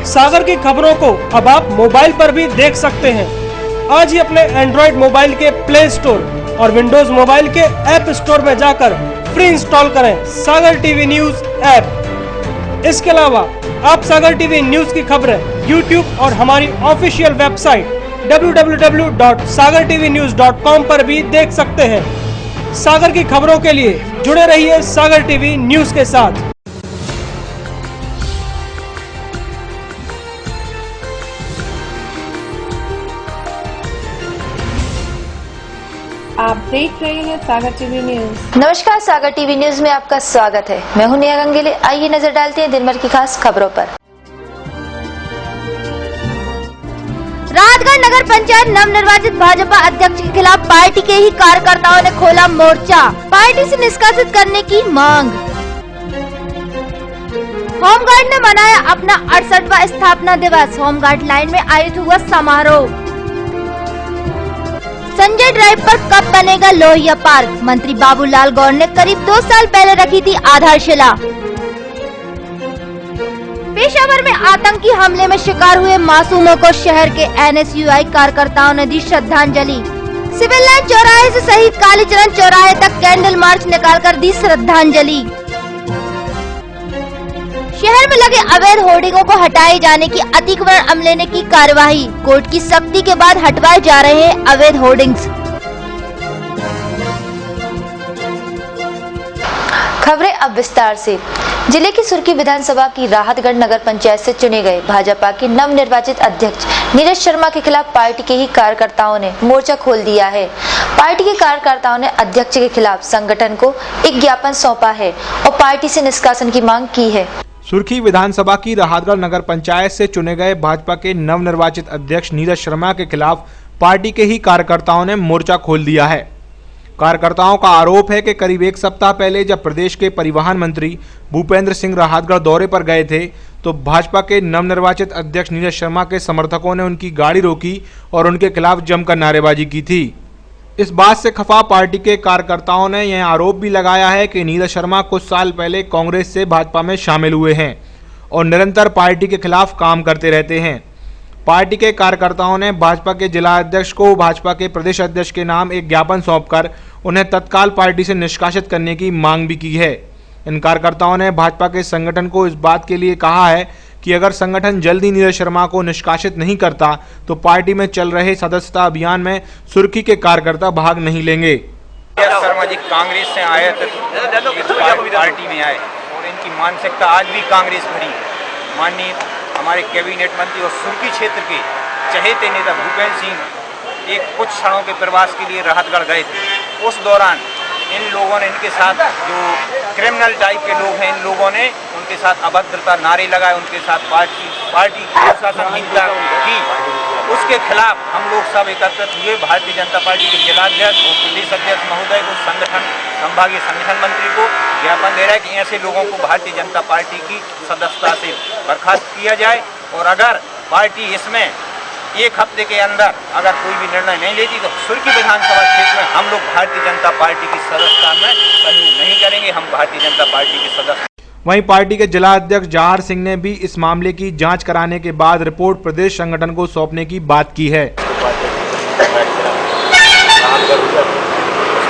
सागर की खबरों को अब आप मोबाइल पर भी देख सकते हैं। आज ही अपने एंड्रॉइड मोबाइल के प्ले स्टोर और विंडोज मोबाइल के ऐप स्टोर में जाकर फ्री इंस्टॉल करें सागर टीवी न्यूज ऐप। इसके अलावा आप सागर टीवी न्यूज की खबरें यूट्यूब और हमारी ऑफिशियल वेबसाइट www.sagartvnews.com पर भी देख सकते हैं। सागर की खबरों के लिए जुड़े रहिए सागर टीवी न्यूज के साथ। आप देख रहे हैं सागर टीवी न्यूज। नमस्कार, सागर टीवी न्यूज में आपका स्वागत है। मैं हूं नेहा गंगेले। आइए नजर डालते हैं दिन भर की खास खबरों पर। राहतगढ़ नगर पंचायत नवनिर्वाचित भाजपा अध्यक्ष के खिलाफ पार्टी के ही कार्यकर्ताओं ने खोला मोर्चा, पार्टी से निष्कासित करने की मांग। होमगार्ड ने मनाया अपना 68वां स्थापना दिवस, होमगार्ड लाइन में आयोजित हुआ समारोह। संजय ड्राइव पर कब बनेगा लोहिया पार्क, मंत्री बाबूलाल गौर ने करीब 2 साल पहले रखी थी आधारशिला। पेशावर में आतंकी हमले में शिकार हुए मासूमों को शहर के NSUI कार्यकर्ताओं ने दी श्रद्धांजलि। सिविल लाइन चौराहे से शहीद कालीचरण चौराहे तक कैंडल मार्च निकालकर दी श्रद्धांजलि। शहर में लगे अवैध होर्डिंगों को हटाए जाने की अतिक्रमण अमले ने की कार्यवाही, कोर्ट की सख्ती के बाद हटवाए जा रहे हैं अवैध होर्डिंग्स। खबरें अब विस्तार से। जिले की सुर्खी विधानसभा की राहतगढ़ नगर पंचायत से चुने गए भाजपा के नवनिर्वाचित अध्यक्ष नीरज शर्मा के खिलाफ पार्टी के ही कार्यकर्ताओं ने मोर्चा खोल दिया है। पार्टी के कार्यकर्ताओं ने अध्यक्ष के खिलाफ संगठन को एक ज्ञापन सौंपा है और पार्टी से निष्कासन की मांग की है। सुर्खी विधानसभा की राहतगढ़ नगर पंचायत से चुने गए भाजपा के नवनिर्वाचित अध्यक्ष नीरज शर्मा के खिलाफ पार्टी के ही कार्यकर्ताओं ने मोर्चा खोल दिया है। कार्यकर्ताओं का आरोप है कि करीब 1 सप्ताह पहले जब प्रदेश के परिवहन मंत्री भूपेंद्र सिंह राहतगढ़ दौरे पर गए थे तो भाजपा के नवनिर्वाचित अध्यक्ष नीरज शर्मा के समर्थकों ने उनकी गाड़ी रोकी और उनके खिलाफ जमकर नारेबाजी की थी। इस बात से खफा पार्टी के कार्यकर्ताओं ने यह आरोप भी लगाया है कि नीरज शर्मा कुछ साल पहले कांग्रेस से भाजपा में शामिल हुए हैं और निरंतर पार्टी के खिलाफ काम करते रहते हैं। पार्टी के कार्यकर्ताओं ने भाजपा के जिला अध्यक्ष को भाजपा के प्रदेश अध्यक्ष के नाम एक ज्ञापन सौंपकर उन्हें तत्काल पार्टी से निष्कासित करने की मांग भी की है। इन कार्यकर्ताओं ने भाजपा के संगठन को इस बात के लिए कहा है कि अगर संगठन जल्दी नीरज शर्मा को निष्कासित नहीं करता तो पार्टी में चल रहे सदस्यता अभियान में सुर्खी के कार्यकर्ता भाग नहीं लेंगे। शर्मा जी कांग्रेस से आए थे, पार्टी में आए और इनकी मानसिकता आज भी कांग्रेस भरी है। माननीय हमारे कैबिनेट मंत्री और सुर्खी क्षेत्र के चहेते नेता भूपेंद्र सिंह एक कुछ क्षणों के प्रवास के लिए राहतगढ़ गए थे। उस दौरान इन लोगों ने, इनके साथ जो क्रिमिनल टाइप के लोग हैं, इन लोगों ने उनके साथ अभद्रता नारे लगाए, उनके साथ पार्टी अनुशासनहीनता की। उसके खिलाफ हम लोग सब एकत्रित हुए। भारतीय जनता पार्टी के जिलाध्यक्ष और प्रदेश अध्यक्ष महोदय को, संभागीय संगठन मंत्री को ज्ञापन दे रहा है कि ऐसे लोगों को भारतीय जनता पार्टी की सदस्यता से बर्खास्त किया जाए और अगर पार्टी इसमें 1 हफ्ते के अंदर अगर कोई भी निर्णय नहीं लेती तो सुर्खी विधानसभा क्षेत्र में हम लोग भारतीय जनता पार्टी की सदस्यता में सहयोग नहीं करेंगे। हम भारतीय जनता पार्टी के सदस्य। वहीं पार्टी के जिला अध्यक्ष जहार सिंह ने भी इस मामले की जांच कराने के बाद रिपोर्ट प्रदेश संगठन को सौंपने की बात की है।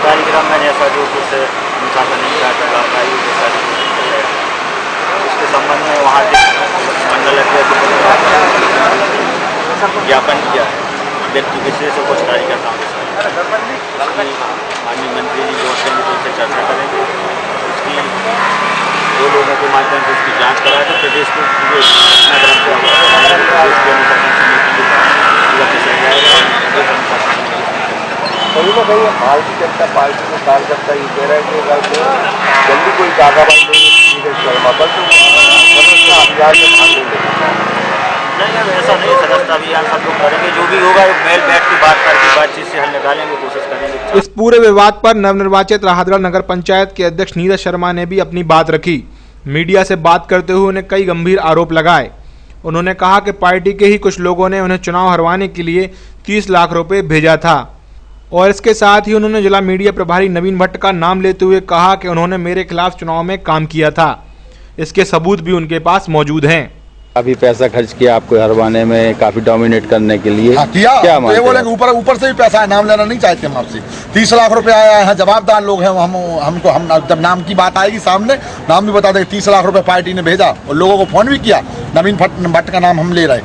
कार्यक्रम में जैसा जो कुछ उसके संबंध में वहाँ के मंडल ज्ञापन किया है व्यक्ति विशेष और कुछ कार्यकर्ताओं के साथ। माननीय मंत्री जी जो उससे चर्चा करेंगे, उसकी 2 लोगों के माध्यम से उसकी जांच करा के प्रदेश को पूरे कहीं ना कहीं भारतीय जनता पार्टी के कार्यकर्ता ये कह रहे हैं कि अगर जल्दी कोई कार्रवाई नहीं नीरज शर्मा पर तो सदस्यता अभियान में भाग नहीं लेगा। नहीं, ऐसा नहीं, सदस्यता अभियान सब लोग करेंगे, जो भी होगा मेल बैठ के बात करके बातचीत से हल निकालेंगे, कोशिश करेंगे। इस पूरे विवाद पर नवनिर्वाचित राहतगढ़ नगर पंचायत के अध्यक्ष नीरज शर्मा ने भी अपनी बात रखी। मीडिया से बात करते हुए उन्हें कई गंभीर आरोप लगाए। उन्होंने कहा कि पार्टी के ही कुछ लोगों ने उन्हें चुनाव हरवाने के लिए 30 लाख रुपए भेजा था और इसके साथ ही उन्होंने जिला मीडिया प्रभारी नवीन भट्ट का नाम लेते हुए कहा कि उन्होंने मेरे खिलाफ चुनाव में काम किया था। इसके सबूत भी उनके पास मौजूद हैं। काफी पैसा खर्च किया आपको हरवाने में, काफी डोमिनेट करने के लिए। किया क्या तो ये बोलेंगे ऊपर से भी पैसा है, नाम लेना नहीं चाहते हम आपसे। 30 लाख रुपए आया है, जवाबदार लोग हैं हम जब नाम की बात आएगी सामने नाम भी बता देंगे। 30 लाख रुपए पार्टी ने भेजा और लोगों को फोन भी किया, नवीन भट्ट का नाम हम ले रहे,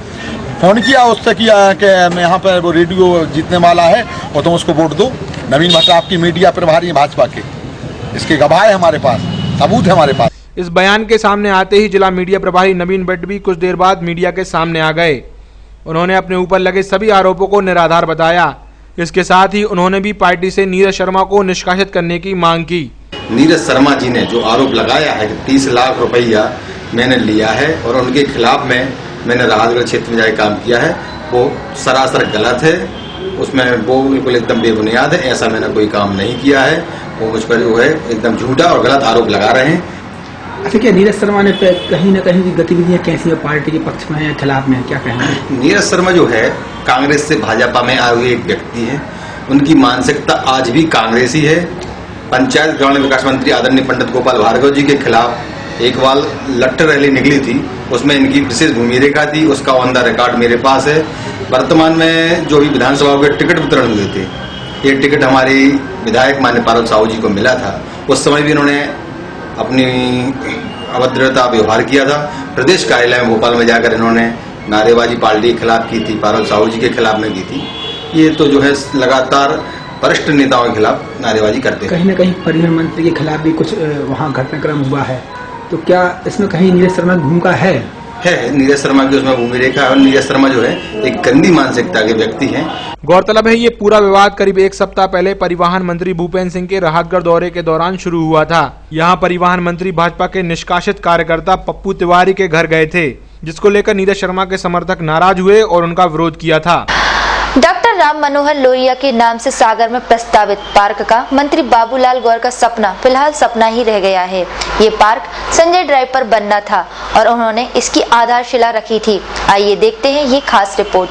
फोन किया उससे किया कि यहाँ पर वो रेडियो जीतने वाला है और तुम उसको वोट दो। नवीन भट्ट आपकी मीडिया प्रभारी है भाजपा के, इसके गवाह है हमारे पास, सबूत है हमारे पास। इस बयान के सामने आते ही जिला मीडिया प्रभारी नवीन भट्ट भी कुछ देर बाद मीडिया के सामने आ गए। उन्होंने अपने ऊपर लगे सभी आरोपों को निराधार बताया। इसके साथ ही उन्होंने भी पार्टी से नीरज शर्मा को निष्कासित करने की मांग की। नीरज शर्मा जी ने जो आरोप लगाया है कि 30 लाख रुपया मैंने लिया है और उनके खिलाफ मैंने राहतगढ़ क्षेत्र में जाकर काम किया है, वो सरासर गलत है। उसमें वो बिल्कुल एकदम बेबुनियाद है, ऐसा मैंने कोई काम नहीं किया है। वो मुझ पर जो है एकदम झूठा और गलत आरोप लगा रहे हैं। अच्छा, क्या नीरज शर्मा ने कहीं न कहीं गतिविधियां कैसी है, पार्टी के पक्ष में है, खिलाफ में है, क्या कहना है? नीरज शर्मा जो है कांग्रेस से भाजपा में आए हुए एक व्यक्ति है, उनकी मानसिकता आज भी कांग्रेसी है। पंचायत ग्रामीण विकास मंत्री आदरणीय पंडित गोपाल भार्गव जी के खिलाफ एक बार लट्टर रैली निकली थी, उसमें इनकी विशेष भूमि रेखा थी, उसका ऑन द रिकॉर्ड मेरे पास है। वर्तमान में जो भी विधानसभा के टिकट वितरण हुए थे, ये टिकट हमारे विधायक मान्य पार्वत साहू जी को मिला था। उस समय भी इन्होंने अपनी अभद्रता व्यवहार किया था। प्रदेश कार्यालय में भोपाल में जाकर इन्होंने नारेबाजी पार्टी के खिलाफ की थी, पार्वत साहू जी के खिलाफ में की थी। ये तो जो है लगातार वरिष्ठ नेताओं के खिलाफ नारेबाजी करते हैं। कहीं न कहीं परिवहन मंत्री के खिलाफ भी कुछ वहाँ घटनाक्रम हुआ है, तो क्या इसमें कहीं नीरज शर्मा की भूमिका है? नीरज शर्मा की उसमें भूमि रेखा है और नीरज शर्मा जो है एक गंदी मानसिकता के व्यक्ति हैं। गौरतलब है ये पूरा विवाद करीब एक सप्ताह पहले परिवहन मंत्री भूपेंद्र सिंह के राहतगढ़ दौरे के दौरान शुरू हुआ था। यहाँ परिवहन मंत्री भाजपा के निष्कासित कार्यकर्ता पप्पू तिवारी के घर गए थे, जिसको लेकर नीरज शर्मा के समर्थक नाराज हुए और उनका विरोध किया था। डॉक्टर राम मनोहर लोहिया के नाम से सागर में प्रस्तावित पार्क का मंत्री बाबूलाल गौर का सपना फिलहाल सपना ही रह गया है। ये पार्क संजय ड्राइव पर बनना था और उन्होंने इसकी आधारशिला रखी थी। आइए देखते हैं ये खास रिपोर्ट।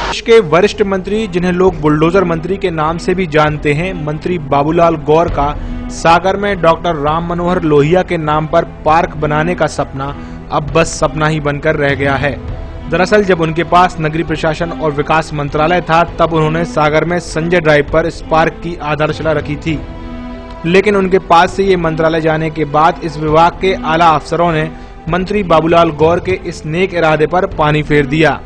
देश के वरिष्ठ मंत्री, जिन्हें लोग बुलडोजर मंत्री के नाम से भी जानते हैं, मंत्री बाबूलाल गौर का सागर में डॉक्टर राम मनोहर लोहिया के नाम पर पार्क बनाने का सपना अब बस सपना ही बनकर रह गया है। दरअसल जब उनके पास नगरीय प्रशासन और विकास मंत्रालय था, तब उन्होंने सागर में संजय ड्राइव पर इस पार्क की आधारशिला रखी थी। लेकिन उनके पास से ये मंत्रालय जाने के बाद इस विभाग के आला अफसरों ने मंत्री बाबूलाल गौर के इस नेक इरादे पर पानी फेर दिया।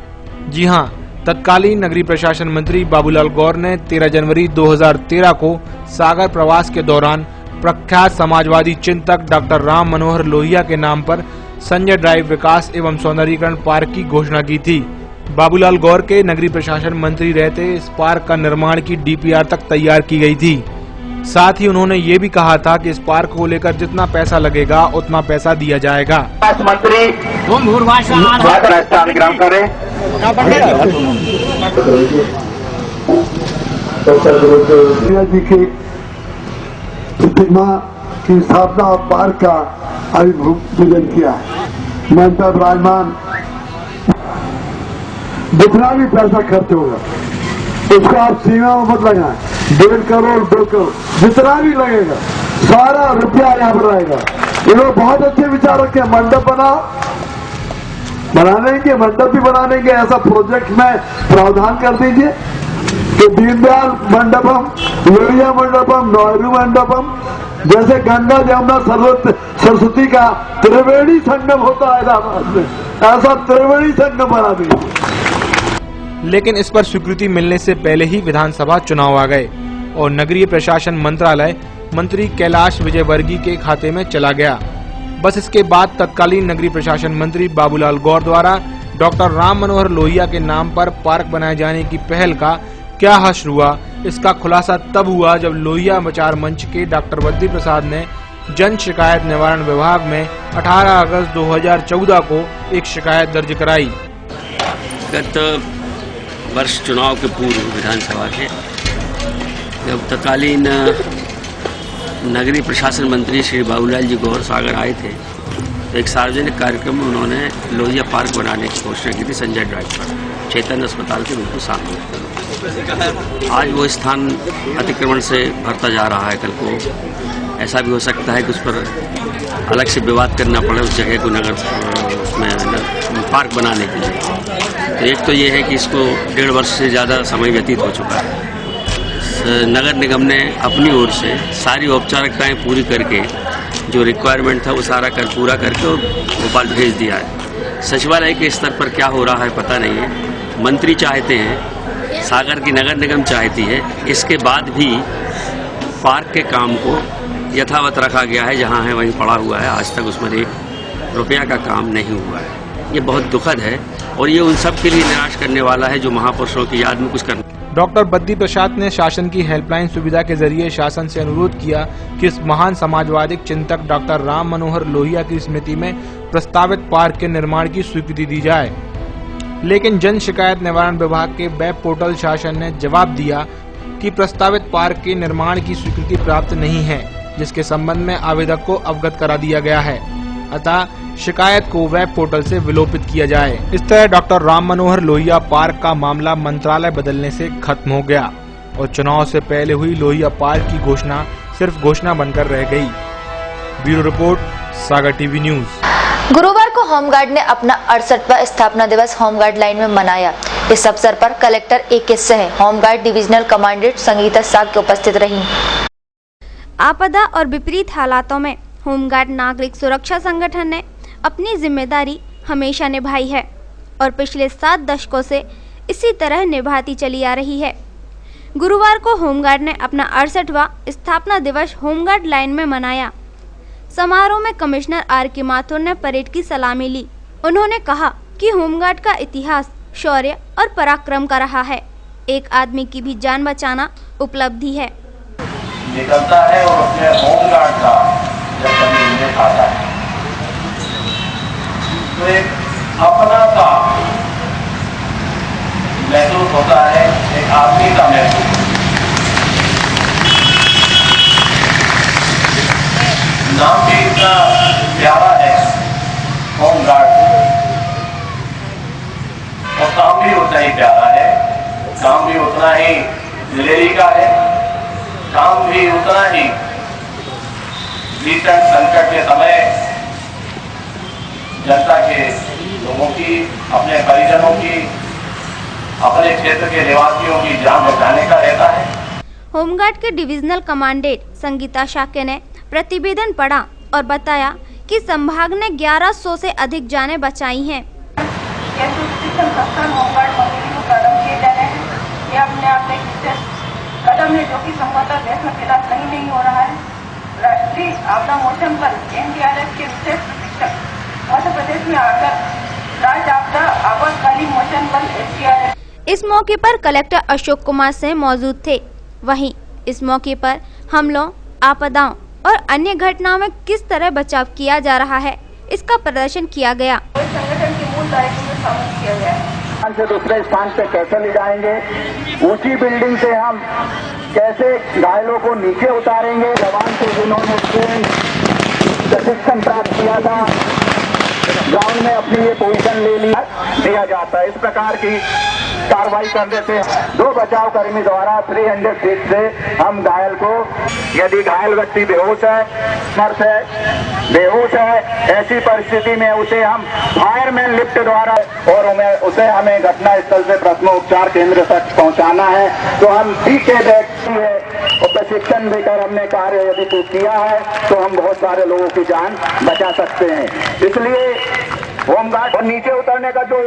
जी हां, तत्कालीन नगरीय प्रशासन मंत्री बाबूलाल गौर ने 13 जनवरी 2013 को सागर प्रवास के दौरान प्रख्यात समाजवादी चिंतक डॉक्टर राम मनोहर लोहिया के नाम पर संजय ड्राइव विकास एवं सौंदर्यीकरण पार्क की घोषणा की थी। बाबूलाल गौर के नगरीय प्रशासन मंत्री रहते इस पार्क का निर्माण की डीपीआर तक तैयार की गई थी। साथ ही उन्होंने ये भी कहा था कि इस पार्क को लेकर जितना पैसा लगेगा उतना पैसा दिया जाएगा। मंत्री की स्थापना और पार्क का अभिपूजन किया है। मंत्री विराजमान, जितना भी पैसा खर्च होगा उसको आप सीमा में मत लगाएं। 1.5 करोड़ 2 करोड़ जितना भी लगेगा सारा रुपया यहाँ पर आएगा। ये लोग बहुत अच्छे विचार रखे, मंडप बनाने के मंडप भी बनाने के ऐसा प्रोजेक्ट में प्रावधान कर दीजिए कि दीनदयाल मंडपम, लोहिया मंडपम, नेहरू मंडपम, जैसे गंगा जमुना सरस्वती का त्रिवेणी संगम होता है इलाहाबाद में, ऐसा त्रिवेणी संगम बना दीजिए। लेकिन इस पर स्वीकृति मिलने से पहले ही विधानसभा चुनाव आ गए और नगरीय प्रशासन मंत्रालय मंत्री कैलाश विजयवर्गीय के खाते में चला गया। बस इसके बाद तत्कालीन नगरीय प्रशासन मंत्री बाबूलाल गौर द्वारा डॉक्टर राम मनोहर लोहिया के नाम पर पार्क बनाए जाने की पहल का क्या हश्र हुआ, इसका खुलासा तब हुआ जब लोहिया विचार मंच के डॉक्टर बद्री प्रसाद ने जन शिकायत निवारण विभाग में 18 अगस्त 2014 को एक शिकायत दर्ज कराई। गत वर्ष चुनाव के पूर्व विधानसभा के जब तत्कालीन नगरीय प्रशासन मंत्री श्री बाबूलाल जी गौर सागर आए थे, तो एक सार्वजनिक कार्यक्रम में उन्होंने लोहिया पार्क बनाने की घोषणा की थी संजय ड्राइव पर, चैतन्य अस्पताल के बिल्कुल सामने। आज वो स्थान अतिक्रमण से भरता जा रहा है। कल को ऐसा भी हो सकता है कि उस पर अलग से विवाद करना पड़े उस जगह को नगर उसमें पार्क बनाने के लिए। तो एक तो ये है कि इसको 1.5 वर्ष से ज़्यादा समय व्यतीत हो चुका है। नगर निगम ने अपनी ओर से सारी औपचारिकताएं पूरी करके जो रिक्वायरमेंट था वो सारा पूरा करके भोपाल भेज दिया है। सचिवालय के स्तर पर क्या हो रहा है पता नहीं है। मंत्री चाहते हैं, सागर की नगर निगम चाहती है, इसके बाद भी पार्क के काम को यथावत रखा गया है, जहां है वहीं पड़ा हुआ है। आज तक उसमें 1 रुपया का काम नहीं हुआ है। ये बहुत दुखद है और ये उन सब के लिए निराश करने वाला है जो महापुरुषों की याद में कुछ करना। डॉक्टर बद्दी प्रसाद ने शासन की हेल्पलाइन सुविधा के जरिए शासन से अनुरोध किया कि इस महान सामाजवादी चिंतक डॉक्टर राम मनोहर लोहिया की स्मृति में प्रस्तावित पार्क के निर्माण की स्वीकृति दी जाए, लेकिन जन शिकायत निवारण विभाग के वेब पोर्टल शासन ने जवाब दिया कि प्रस्तावित पार्क के निर्माण की स्वीकृति प्राप्त नहीं है, जिसके संबंध में आवेदक को अवगत करा दिया गया है। अतः शिकायत को वेब पोर्टल से विलोपित किया जाए। इस तरह डॉक्टर राम मनोहर लोहिया पार्क का मामला मंत्रालय बदलने से खत्म हो गया और चुनाव से पहले हुई लोहिया पार्क की घोषणा सिर्फ घोषणा बनकर रह गई। ब्यूरो रिपोर्ट, सागर टीवी न्यूज। गुरुवार को होमगार्ड ने अपना 68वां स्थापना दिवस होमगार्ड लाइन में मनाया। इस अवसर पर कलेक्टर A.K. सह होमगार्ड डिविजनल कमांडेंट संगीता साग उपस्थित रही। आपदा और विपरीत हालातों में होमगार्ड नागरिक सुरक्षा संगठन ने अपनी जिम्मेदारी हमेशा निभाई है और पिछले 7 दशकों से इसी तरह निभाती चली आ रही है। गुरुवार को होमगार्ड ने अपना 68वां स्थापना दिवस होमगार्ड लाइन में मनाया। समारोह में कमिश्नर R.K. माथुर ने परेड की सलामी ली। उन्होंने कहा कि होमगार्ड का इतिहास शौर्य और पराक्रम का रहा है। एक आदमी की भी जान बचाना उपलब्धि है। निकलता है और अपने होमगार्ड का जब जमीन खाता है तो एक अपना का महसूस होता है, एक आदमी का महसूस। नाम भी इतना प्यारा है होमगार्ड और काम भी उतना ही प्यारा है, काम भी उतना ही दिलेरी का है, काम भी उतना ही भीषण संकट के समय जनता के लोगों की, अपने परिजनों की, अपने क्षेत्र के निवासियों की जान बचाने का रहता है। होमगार्ड के डिविजनल कमांडेंट संगीता शाके ने प्रतिवेदन पढ़ा और बताया कि संभाग ने 1100 से अधिक जानें बचाई हैं। कदम किए जा रहे हैं, ये अपने आप एक विशेष कदम है जो कि संभवतः देश में फिलहाल कहीं नहीं हो रहा है। राष्ट्रीय आपदा मोचन बल NDRF के विशेष प्रशिक्षक मध्य प्रदेश में आकर राज्य आपदा आपातकालीन मोचन बल SDRF। इस मौके पर कलेक्टर अशोक कुमार सिंह मौजूद थे। वहीं इस मौके पर हमलों, आपदाओं और अन्य घटनाओं में किस तरह बचाव किया जा रहा है, इसका प्रदर्शन किया गया। संगठन के मूल दायित्व में शामिल किया गया है। से दूसरे स्थान पे कैसे ले जाएंगे, ऊंची बिल्डिंग से हम कैसे घायलों को नीचे उतारेंगे, जवान को जिन्होंने प्रशिक्षण प्राप्त किया था ग्राउंड में अपनी ये पोजीशन ले लिया दिया जाता है। इस प्रकार की कार्रवाई करने से 2 बचाव कर्मी द्वारा 300 फीट से हम घायल को, यदि घायल व्यक्ति बेहोश है, मर्द है, बेहोश है, ऐसी परिस्थिति में उसे हम फायरमैन लिफ्ट द्वारा और उसे हमें घटना स्थल से प्रथमोपचार केंद्र तक पहुंचाना है। तो हम ठीक है व्यक्ति है और प्रशिक्षण देकर हमने कार्य यदि कुछ किया है तो हम बहुत सारे लोगों की जान बचा सकते हैं। इसलिए होमगार्ड और नीचे उतरने का जो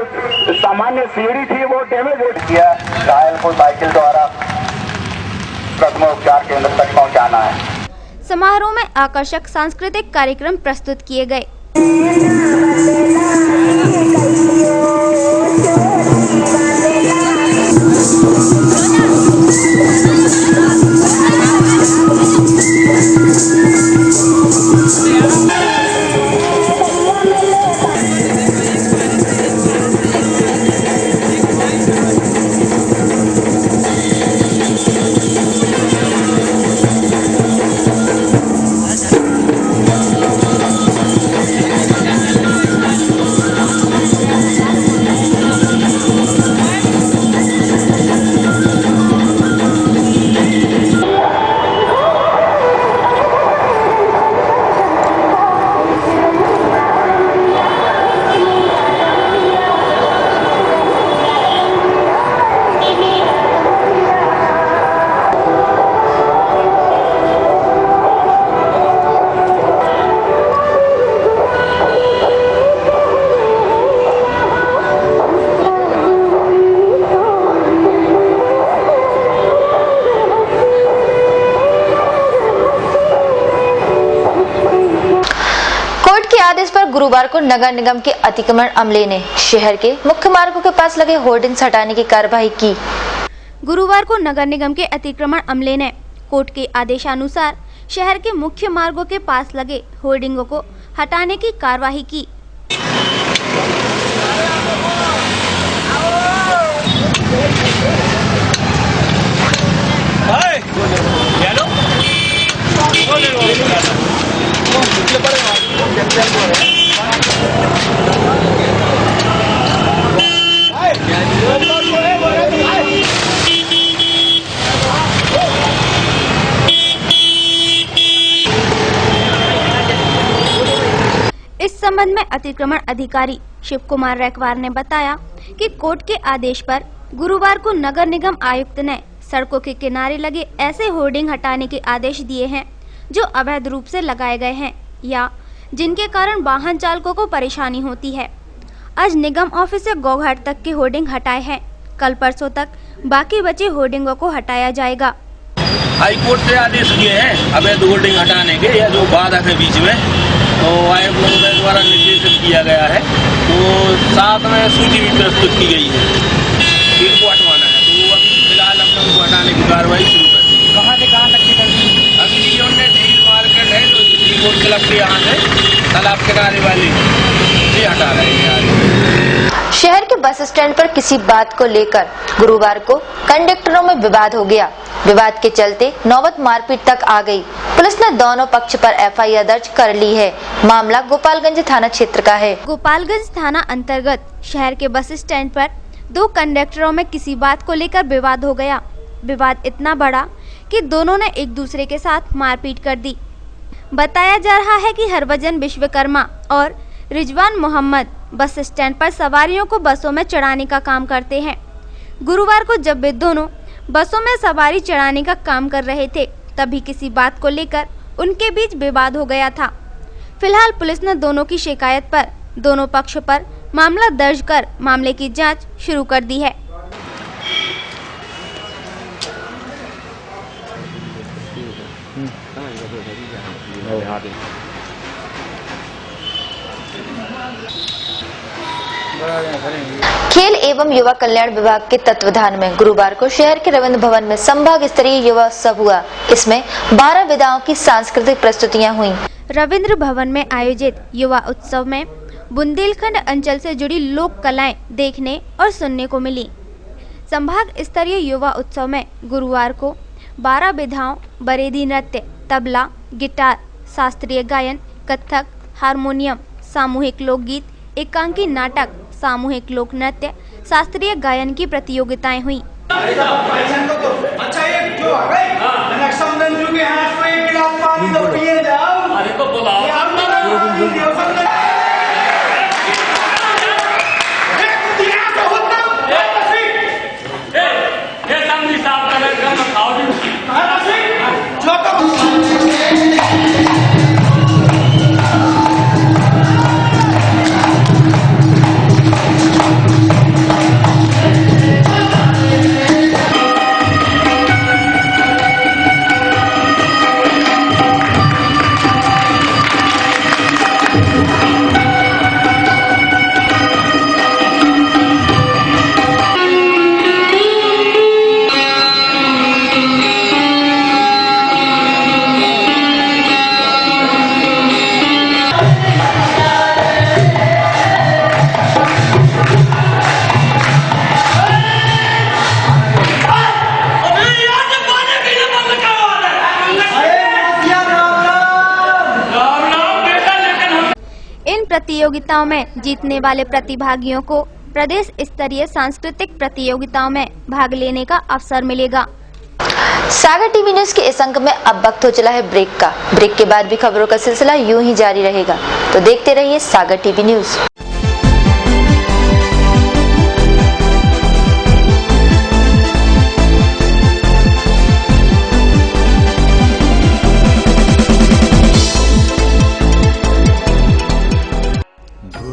सामान्य सीढ़ी थी वो डैमेज हो किया, घायल को साइकिल द्वारा प्रथमोपचार केंद्र तक पहुंचाना है। समारोह में आकर्षक सांस्कृतिक कार्यक्रम प्रस्तुत किए गए। गुरुवार को नगर निगम के अतिक्रमण अमले ने शहर के मुख्य मार्गों के पास लगे होर्डिंग्स हटाने की कार्रवाई की। गुरुवार को नगर निगम के अतिक्रमण अमले ने कोर्ट के आदेशानुसार शहर के मुख्य मार्गों के पास लगे होर्डिंगों को हटाने की कार्रवाई की। इस संबंध में अतिक्रमण अधिकारी शिव कुमार रैकवार ने बताया कि कोर्ट के आदेश पर गुरुवार को नगर निगम आयुक्त ने सड़कों के किनारे लगे ऐसे होर्डिंग हटाने के आदेश दिए हैं जो अवैध रूप से लगाए गए हैं या जिनके कारण वाहन चालकों को परेशानी होती है। आज निगम ऑफिस से गोघाट तक के होर्डिंग हटाए हैं। कल परसों तक बाकी बचे होर्डिंगों को हटाया जाएगा। हाई कोर्ट से आदेश दिए हैं अवैध होर्डिंग हटाने के या जो बाधक है बीच में, तो आयुक्त महोदय द्वारा निर्देशित किया गया है। तो साथ में सूची भी प्रस्तुत की गई है, इनको हटवाना है। तो अभी फिलहाल हमने उनको हटाने की कार्रवाई शुरू कर दी है। कहाँ से कहाँ तक की कर दी? अभी हमने ड्रिल मार्केट है जो रिपोर्ट क्लब के यहाँ से तालाब किनारे वाली ये हटा रहे हैं। शहर के बस स्टैंड पर किसी बात को लेकर गुरुवार को कंडक्टरों में विवाद हो गया। विवाद के चलते नौबत मारपीट तक आ गई। पुलिस ने दोनों पक्ष पर एफआईआर दर्ज कर ली है। मामला गोपालगंज थाना क्षेत्र का है। गोपालगंज थाना अंतर्गत शहर के बस स्टैंड पर दो कंडक्टरों में किसी बात को लेकर विवाद हो गया। विवाद इतना बड़ा कि दोनों ने एक दूसरे के साथ मारपीट कर दी। बताया जा रहा है कि हरभजन विश्वकर्मा और रिजवान मोहम्मद बस स्टैंड पर सवारियों को बसों में चढ़ाने का काम करते हैं। गुरुवार को जब वे दोनों बसों में सवारी चढ़ाने का काम कर रहे थे तभी किसी बात को लेकर उनके बीच विवाद हो गया था। फिलहाल पुलिस ने दोनों की शिकायत पर दोनों पक्ष पर मामला दर्ज कर मामले की जांच शुरू कर दी है। खेल एवं युवा कल्याण विभाग के तत्वाधान में गुरुवार को शहर के रविंद्र भवन में संभाग स्तरीय युवा उत्सव हुआ। इसमें 12 विधाओं की सांस्कृतिक प्रस्तुतियां हुईं। रविंद्र भवन में आयोजित युवा उत्सव में बुंदेलखंड अंचल से जुड़ी लोक कलाएं देखने और सुनने को मिली। संभाग स्तरीय युवा उत्सव में गुरुवार को 12 विधाओं बरेदी नृत्य, तबला, गिटार, शास्त्रीय गायन, कथक, हारमोनियम, सामूहिक लोकगीत, एकांकी नाटक, सामूहिक लोक नृत्य, शास्त्रीय गायन की प्रतियोगिताएं हुई। प्रतियोगिताओं में जीतने वाले प्रतिभागियों को प्रदेश स्तरीय सांस्कृतिक प्रतियोगिताओं में भाग लेने का अवसर मिलेगा। सागर टीवी न्यूज के इस अंक में अब वक्त हो चला है ब्रेक का। ब्रेक के बाद भी खबरों का सिलसिला यूं ही जारी रहेगा, तो देखते रहिए सागर टीवी न्यूज।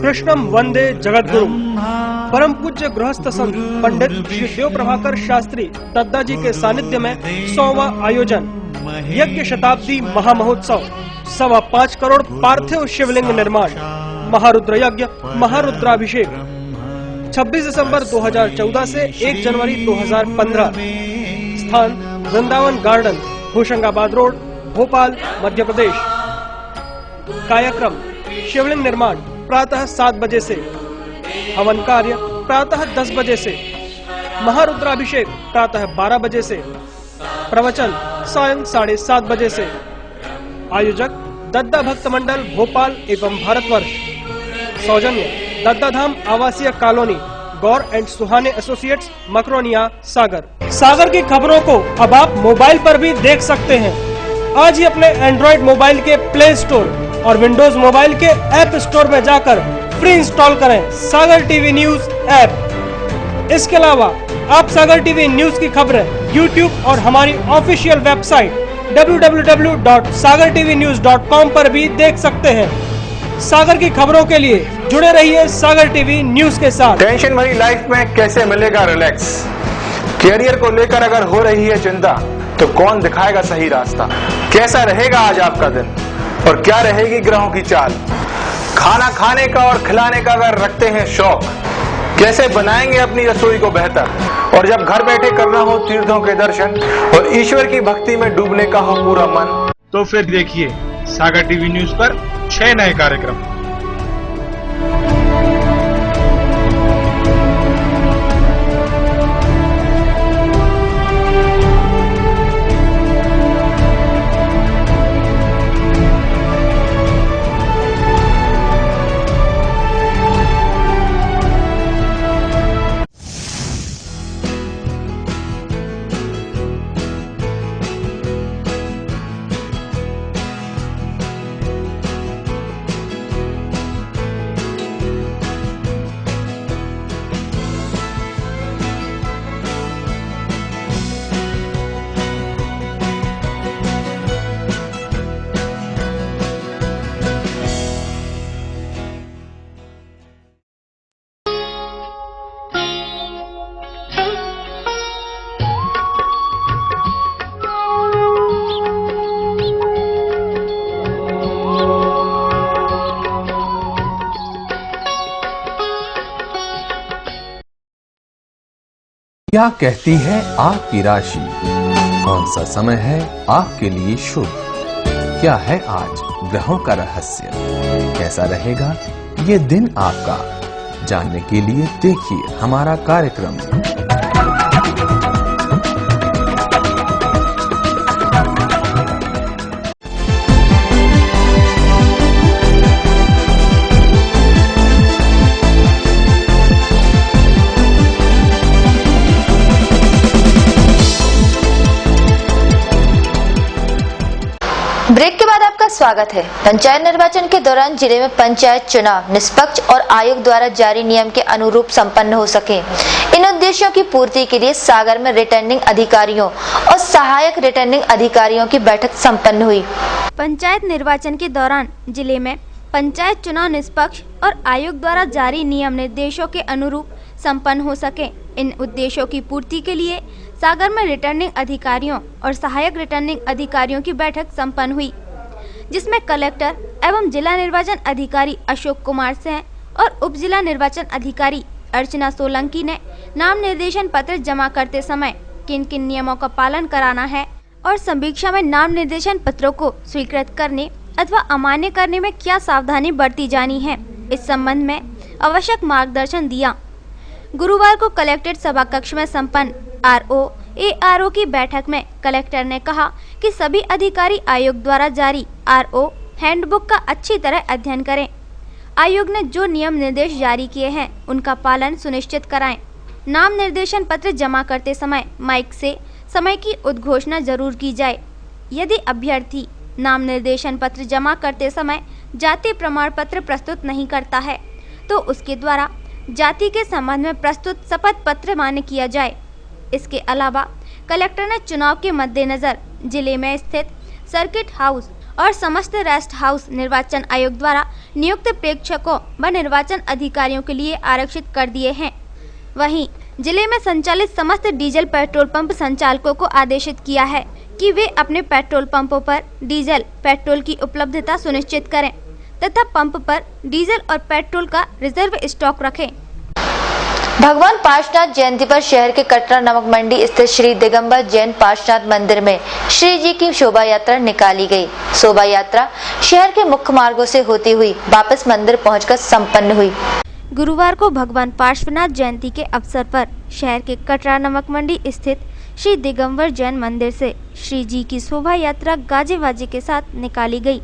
कृष्णम वंदे जगतगुरु परम पूज्य गृहस्थ संत पंडित श्री देव प्रभाकर शास्त्री दद्दा जी के सानिध्य में 100वां आयोजन यज्ञ शताब्दी महामहोत्सव 5.25 करोड़ पार्थिव शिवलिंग निर्माण महारुद्र यज्ञ, महारुद्राभिषेक 26 दिसंबर 2014 से 1 जनवरी 2015। स्थान वृंदावन गार्डन, होशंगाबाद रोड, भोपाल, मध्य प्रदेश। कार्यक्रम शिवलिंग निर्माण प्रातः 7 बजे से, हवन कार्य प्रातः 10 बजे से, महारुद्राभिषेक प्रातः 12 बजे से, प्रवचन सायं 7:30 बजे से। आयोजक दद्दा भक्त मंडल भोपाल एवं भारतवर्ष। सौजन्य दद्दा धाम आवासीय colony, Gaur and Suhane associates, Makronia, Sagar. Sagar की खबरों को अब आप मोबाइल पर भी देख सकते हैं। आज ही अपने एंड्रॉइड मोबाइल के प्ले स्टोर और विंडोज मोबाइल के ऐप स्टोर में जाकर फ्री इंस्टॉल करें सागर टीवी न्यूज ऐप। इसके अलावा आप सागर टीवी न्यूज की खबरें YouTube और हमारी ऑफिशियल वेबसाइट www.sagartvnews.com पर भी देख सकते हैं। सागर की खबरों के लिए जुड़े रहिए सागर टीवी न्यूज के साथ। टेंशन भरी लाइफ में कैसे मिलेगा रिलैक्स? कैरियर को लेकर अगर हो रही है चिंता तो कौन दिखाएगा सही रास्ता? कैसा रहेगा आज आपका दिन और क्या रहेगी ग्रहों की चाल? खाना खाने का और खिलाने का अगर रखते हैं शौक, कैसे बनाएंगे अपनी रसोई को बेहतर? और जब घर बैठे करना हो तीर्थों के दर्शन और ईश्वर की भक्ति में डूबने का हो पूरा मन, तो फिर देखिए सागर टीवी न्यूज पर 6 नए कार्यक्रम। क्या कहती है आपकी राशि? कौन सा समय है आपके लिए शुभ? क्या है आज ग्रहों का रहस्य? कैसा रहेगा ये दिन आपका? जानने के लिए देखिए हमारा कार्यक्रम। ब्रेक के बाद आपका स्वागत है। पंचायत निर्वाचन के दौरान जिले में पंचायत चुनाव निष्पक्ष और आयोग द्वारा जारी नियम के अनुरूप संपन्न हो सके, इन उद्देश्यों की पूर्ति के लिए सागर में रिटर्निंग अधिकारियों और सहायक रिटर्निंग अधिकारियों की बैठक संपन्न हुई। पंचायत निर्वाचन के दौरान जिले में पंचायत चुनाव निष्पक्ष और आयोग द्वारा जारी नियम निर्देशों के अनुरूप संपन्न हो सके, इन उद्देश्यों की पूर्ति के लिए सागर में रिटर्निंग अधिकारियों और सहायक रिटर्निंग अधिकारियों की बैठक संपन्न हुई, जिसमें कलेक्टर एवं जिला निर्वाचन अधिकारी अशोक कुमार सिंह और उप जिला निर्वाचन अधिकारी अर्चना सोलंकी ने नाम निर्देशन पत्र जमा करते समय किन किन नियमों का पालन कराना है और समीक्षा में नाम निर्देशन पत्रों को स्वीकृत करने अथवा अमान्य करने में क्या सावधानी बरती जानी है, इस संबंध में आवश्यक मार्गदर्शन दिया। गुरुवार को कलेक्ट्रेट सभा कक्ष में संपन्न RO-ARO की बैठक में कलेक्टर ने कहा कि सभी अधिकारी आयोग द्वारा जारी RO हैंडबुक का अच्छी तरह अध्ययन करें। आयोग ने जो नियम निर्देश जारी किए हैं उनका पालन सुनिश्चित कराएं। नाम निर्देशन पत्र जमा करते समय माइक से समय की उद्घोषणा जरूर की जाए। यदि अभ्यर्थी नाम निर्देशन पत्र जमा करते समय जाति प्रमाण पत्र प्रस्तुत नहीं करता है तो उसके द्वारा जाति के संबंध में प्रस्तुत शपथ पत्र मान्य किया जाए। इसके अलावा कलेक्टर ने चुनाव के मद्देनजर जिले में स्थित सर्किट हाउस और समस्त रेस्ट हाउस निर्वाचन आयोग द्वारा नियुक्त प्रेक्षकों व निर्वाचन अधिकारियों के लिए आरक्षित कर दिए हैं। वहीं जिले में संचालित समस्त डीजल पेट्रोल पंप संचालकों को आदेशित किया है कि वे अपने पेट्रोल पंपों पर डीजल पेट्रोल की उपलब्धता सुनिश्चित करें तथा पंप पर डीजल और पेट्रोल का रिजर्व स्टॉक रखें। भगवान पार्श्वनाथ जयंती पर शहर के कटरा नमक मंडी स्थित श्री दिगंबर जैन पार्श्वनाथ मंदिर में श्री जी की शोभा यात्रा निकाली गई। शोभा यात्रा शहर के मुख्य मार्गों से होती हुई वापस मंदिर पहुंचकर संपन्न हुई। गुरुवार को भगवान पार्श्वनाथ जयंती के अवसर पर शहर के कटरा नमक मंडी स्थित श्री दिगंबर जैन मंदिर से श्री जी की शोभा यात्रा गाजे बाजे के साथ निकाली गई।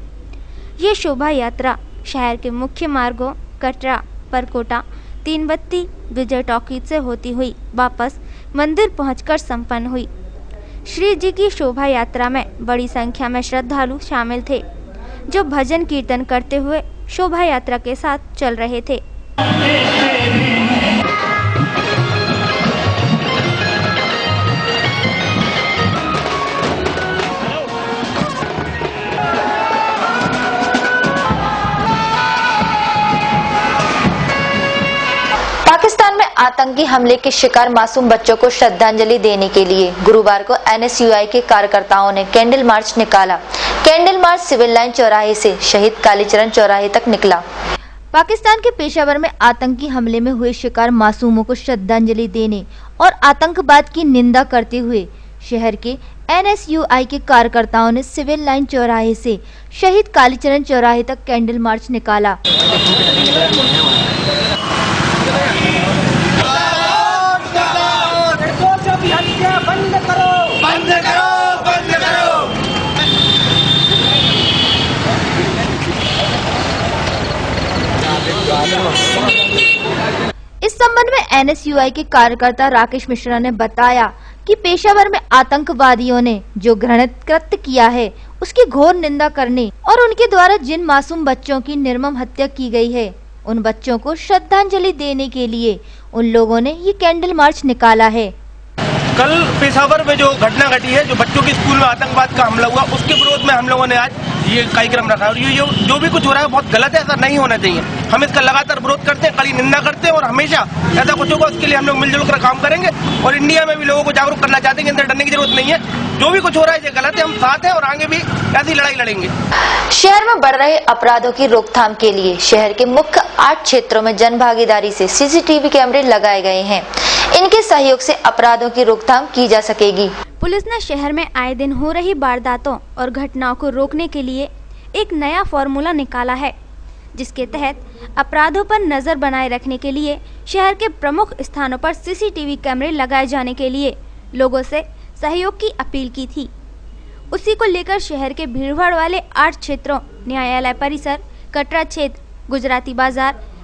ये शोभा यात्रा शहर के मुख्य मार्गों कटरा, परकोटा, तीन बत्ती, विजय टॉकीज से होती हुई वापस मंदिर पहुंचकर संपन्न हुई। श्री जी की शोभा यात्रा में बड़ी संख्या में श्रद्धालु शामिल थे, जो भजन कीर्तन करते हुए शोभा यात्रा के साथ चल रहे थे। पाकिस्तान में आतंकी हमले के शिकार मासूम बच्चों को श्रद्धांजलि देने के लिए गुरुवार को एनएसयूआई के कार्यकर्ताओं ने कैंडल मार्च निकाला। कैंडल मार्च सिविल लाइन चौराहे से शहीद कालीचरण चौराहे तक निकला। पाकिस्तान के पेशावर में आतंकी हमले में हुए शिकार मासूमों को श्रद्धांजलि देने और आतंकवाद की निंदा करते हुए शहर के एनएसयूआई के कार्यकर्ताओं ने सिविल लाइन चौराहे से शहीद कालीचरण चौराहे तक कैंडल मार्च निकाला। इस संबंध में एनएसयूआई के कार्यकर्ता राकेश मिश्रा ने बताया कि पेशावर में आतंकवादियों ने जो घृणित कृत्य किया है उसकी घोर निंदा करने और उनके द्वारा जिन मासूम बच्चों की निर्मम हत्या की गई है उन बच्चों को श्रद्धांजलि देने के लिए उन लोगों ने ये कैंडल मार्च निकाला है। कल पेशावर में जो घटना घटी है, जो बच्चों के स्कूल में आतंकवाद का हमला हुआ, उसके विरोध में हम लोगों ने आज ये कार्यक्रम रखा है और ये जो भी कुछ हो रहा है बहुत गलत है, ऐसा नहीं होना चाहिए। हम इसका लगातार विरोध करते हैं, कड़ी निंदा करते हैं और हमेशा ऐसा कुछ होगा उसके लिए हम लोग मिलजुल कर काम करेंगे और इंडिया में भी लोगों को जागरूक करना चाहते हैं कि अंदर डरने की जरूरत नहीं है। जो भी कुछ हो रहा है ये गलत है, हम साथ हैं और आगे भी ऐसी लड़ाई लड़ेंगे। शहर में बढ़ रहे अपराधों की रोकथाम के लिए शहर के मुख्य 8 क्षेत्रों में जन भागीदारी से सीसीटीवी कैमरे लगाए गए हैं। इनके सहयोग से अपराधों की रोकथाम की जा सकेगी। पुलिस ने शहर में आए दिन हो रही वारदातों और घटनाओं को रोकने के लिए एक नया फॉर्मूला निकाला है, जिसके तहत अपराधों पर नजर बनाए रखने के लिए शहर के प्रमुख स्थानों पर सीसीटीवी कैमरे लगाए जाने के लिए लोगों से सहयोग की अपील की थी। उसी को लेकर शहर के भीड़भाड़ वाले 8 क्षेत्रों न्यायालय परिसर, कटरा क्षेत्र,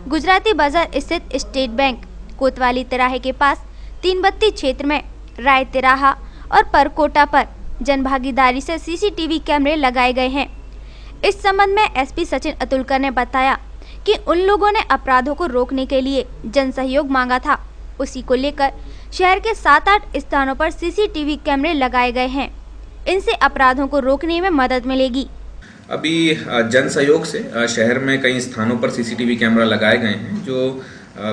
गुजराती बाजार स्थित स्टेट बैंक, कोतवाली तिराहे के पास, तीन बत्ती क्षेत्र में राय तिराहा और परकोटा पर जनभागीदारी से सीसीटीवी कैमरे लगाए गए हैं। इस संबंध में एसपी सचिन अतुलकर ने बताया कि उन लोगों ने अपराधों को रोकने के लिए जन सहयोग मांगा था। उसी को लेकर शहर के 7-8 स्थानों पर सीसीटीवी कैमरे लगाए गए हैं। इनसे अपराधों को रोकने में मदद मिलेगी। अभी जन सहयोग से शहर में कई स्थानों पर सीसीटीवी कैमरा लगाए गए हैं, जो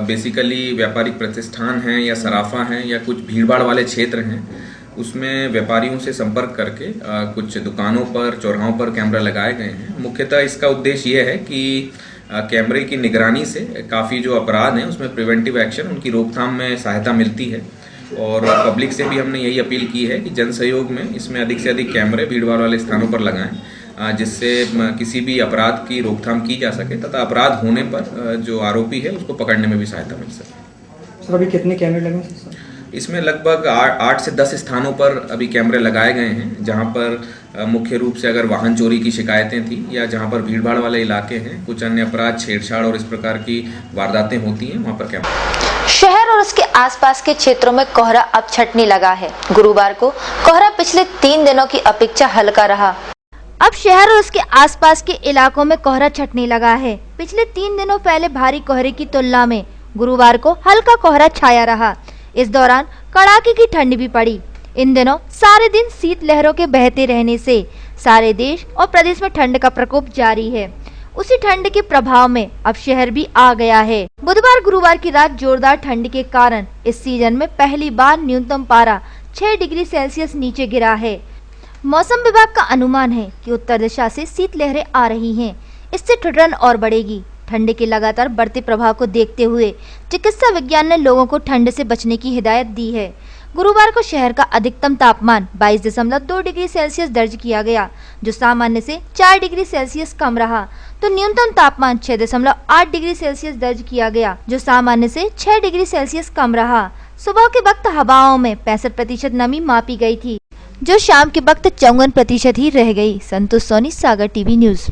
बेसिकली व्यापारिक प्रतिष्ठान हैं या सराफा हैं या कुछ भीड़भाड़ वाले क्षेत्र हैं। उसमें व्यापारियों से संपर्क करके कुछ दुकानों पर, चौराहों पर कैमरा लगाए गए हैं। मुख्यतः इसका उद्देश्य ये है कि कैमरे की निगरानी से काफ़ी जो अपराध हैं उसमें प्रिवेंटिव एक्शन, उनकी रोकथाम में सहायता मिलती है। और पब्लिक से भी हमने यही अपील की है कि जन सहयोग में इसमें अधिक से अधिक कैमरे भीड़भाड़ वाले स्थानों पर लगाएं, जिससे किसी भी अपराध की रोकथाम की जा सके तथा अपराध होने पर जो आरोपी है उसको पकड़ने में भी सहायता मिल सके। सर, अभी कितने कैमरे लगे सर? इसमें लगभग 8 से 10 स्थानों पर अभी कैमरे लगाए गए हैं, जहां पर मुख्य रूप से अगर वाहन चोरी की शिकायतें थी या जहां पर भीड़भाड़ वाले इलाके हैं, कुछ अन्य अपराध, छेड़छाड़ और इस प्रकार की वारदातें होती हैं, वहां पर कैमरा। शहर और उसके आसपास के क्षेत्रों में कोहरा अब छटने लगा है। गुरुवार को कोहरा पिछले 3 दिनों की अपेक्षा हल्का रहा। अब शहर और उसके आसपास के इलाकों में कोहरा छटने लगा है। पिछले 3 दिनों पहले भारी कोहरे की तुलना में गुरुवार को हल्का कोहरा छाया रहा। इस दौरान कड़ाके की ठंड भी पड़ी। इन दिनों सारे दिन शीतलहरों के बहते रहने से सारे देश और प्रदेश में ठंड का प्रकोप जारी है। उसी ठंड के प्रभाव में अब शहर भी आ गया है। बुधवार गुरुवार की रात जोरदार ठंड के कारण इस सीजन में पहली बार न्यूनतम पारा 6 डिग्री सेल्सियस नीचे गिरा है। मौसम विभाग का अनुमान है कि उत्तर दिशा से शीतलहरें आ रही हैं। इससे ठिठुरन और बढ़ेगी। ठंड के लगातार बढ़ते प्रभाव को देखते हुए चिकित्सा विज्ञान ने लोगों को ठंड से बचने की हिदायत दी है। गुरुवार को शहर का अधिकतम तापमान 22.2 डिग्री सेल्सियस दर्ज किया गया, जो सामान्य से 4 डिग्री सेल्सियस कम रहा। तो न्यूनतम तापमान 6.8 डिग्री सेल्सियस दर्ज किया गया, जो सामान्य से 6 डिग्री सेल्सियस कम रहा। सुबह के वक्त हवाओं में 65% नमी मापी गई थी, जो शाम के वक्त 54% ही रह गई। संतोष सोनी, सागर टीवी न्यूज।